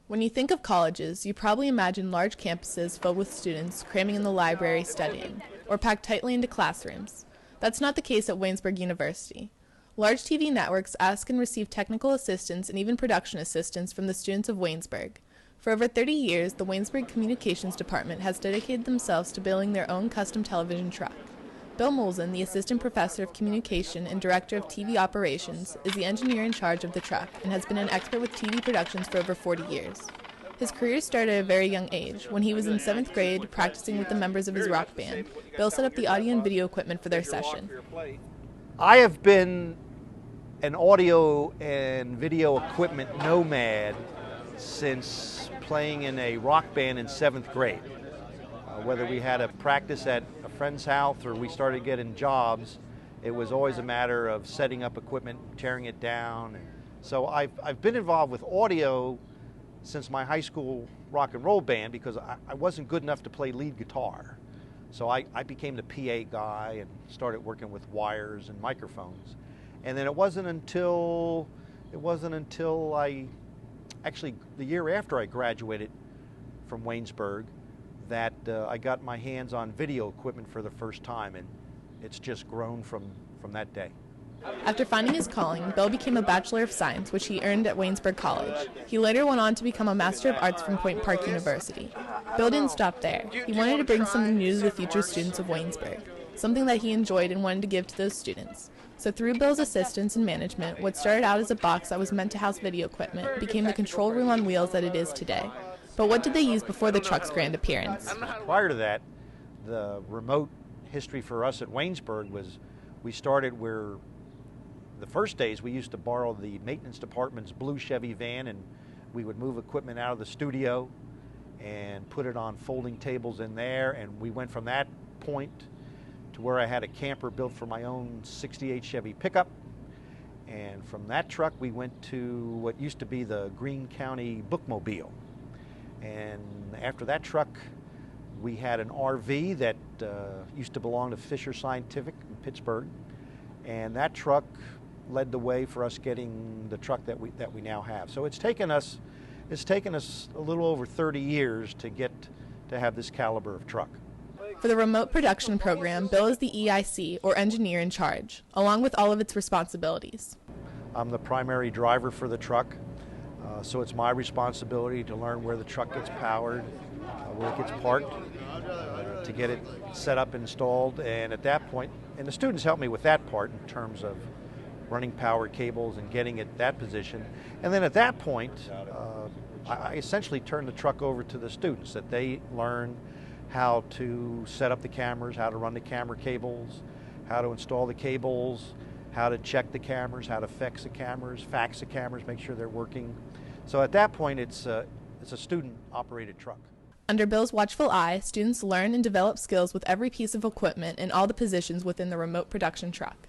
When you think of colleges, you probably imagine large campuses filled with students cramming in the library studying, or packed tightly into classrooms. That's not the case at Waynesburg University. Large TV networks ask and receive technical assistance and even production assistance from the students of Waynesburg. For over 30 years, the Waynesburg Communications Department has dedicated themselves to building their own custom television truck. Bill Molson, the Assistant Professor of Communication and Director of TV Operations, is the engineer in charge of the truck and has been an expert with TV productions for over 40 years. His career started at a very young age. When he was in 7th grade, practicing with the members of his rock band, Bill set up the audio and video equipment for their session. I have been an audio and video equipment nomad since playing in a rock band in 7th grade. Whether we had a practice at a friend's house or we started getting jobs, it was always a matter of setting up equipment, tearing it down. So I've been involved with audio since my high school rock and roll band because I wasn't good enough to play lead guitar. So I became the PA guy and started working with wires and microphones. And then it wasn't until actually the year after I graduated from Waynesburg that I got my hands on video equipment for the first time, and it's just grown from that day. After finding his calling, Bill became a Bachelor of Science, which he earned at Waynesburg College. He later went on to become a Master of Arts from Point Park University. Bill didn't stop there. He wanted to bring something new to the future students of Waynesburg, something that he enjoyed and wanted to give to those students. So through Bill's assistance and management, what started out as a box that was meant to house video equipment became the control room on wheels that it is today. But what did they use before the truck's grand appearance? Prior to that, the remote history for us at Waynesburg was we started where the first days we used to borrow the maintenance department's blue Chevy van, and we would move equipment out of the studio and put it on folding tables in there, and we went from that point to where I had a camper built for my own 68 Chevy pickup. And from that truck we went to what used to be the Greene County Bookmobile. And after that truck, we had an RV that used to belong to Fisher Scientific in Pittsburgh, and that truck led the way for us getting the truck that we now have. So it's taken us a little over 30 years to get to have this caliber of truck. For the remote production program, Bill is the EIC, or engineer in charge, along with all of its responsibilities. I'm the primary driver for the truck. So it's my responsibility to learn where the truck gets powered, where it gets parked, to get it set up and installed. And at that point, and the students help me with that part in terms of running power cables and getting it that position. And then at that point, I essentially turn the truck over to the students, that they learn how to set up the cameras, how to run the camera cables, how to install the cables, how to check the cameras, how to fax the cameras, make sure they're working. So at that point, it's a student-operated truck. Under Bill's watchful eye, students learn and develop skills with every piece of equipment and all the positions within the remote production truck.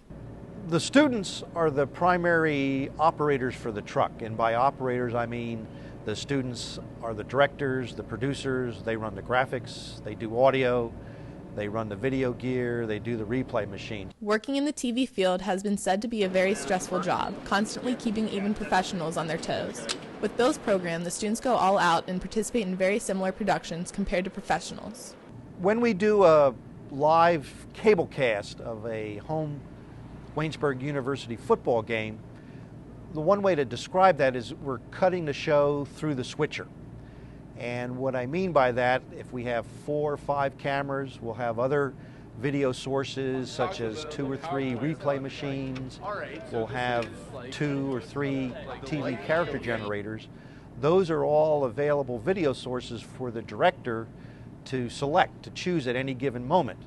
The students are the primary operators for the truck, and by operators I mean the students are the directors, the producers, they run the graphics, they do audio, they run the video gear, they do the replay machine. Working in the TV field has been said to be a very stressful job, constantly keeping even professionals on their toes. With Bill's program, the students go all out and participate in very similar productions compared to professionals. When we do a live cable cast of a home Waynesburg University football game, the one way to describe that is we're cutting the show through the switcher. And what I mean by that, if we have 4 or 5 cameras, we'll have other video sources such as 2 or 3 replay machines. We'll have 2 or 3 TV character generators. Those are all available video sources for the director to select, to choose at any given moment.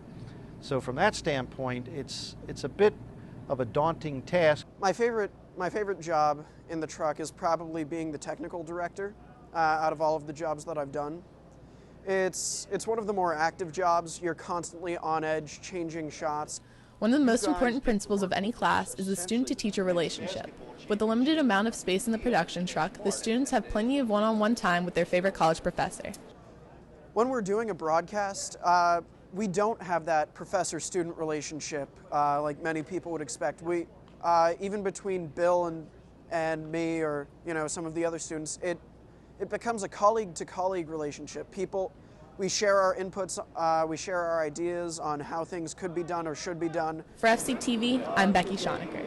So from that standpoint, it's a bit of a daunting task. My favorite job in the truck is probably being the technical director out of all of the jobs that I've done. It's one of the more active jobs. You're constantly on edge, changing shots. One of the most important principles of any class is the student-to-teacher relationship. With the limited amount of space in the production truck, the students have plenty of one-on-one time with their favorite college professor. When we're doing a broadcast, we don't have that professor-student relationship like many people would expect. Even between Bill and me, or some of the other students, it becomes a colleague-to-colleague relationship. We share our inputs, we share our ideas on how things could be done or should be done. For FCTV, I'm Becky Schonecker.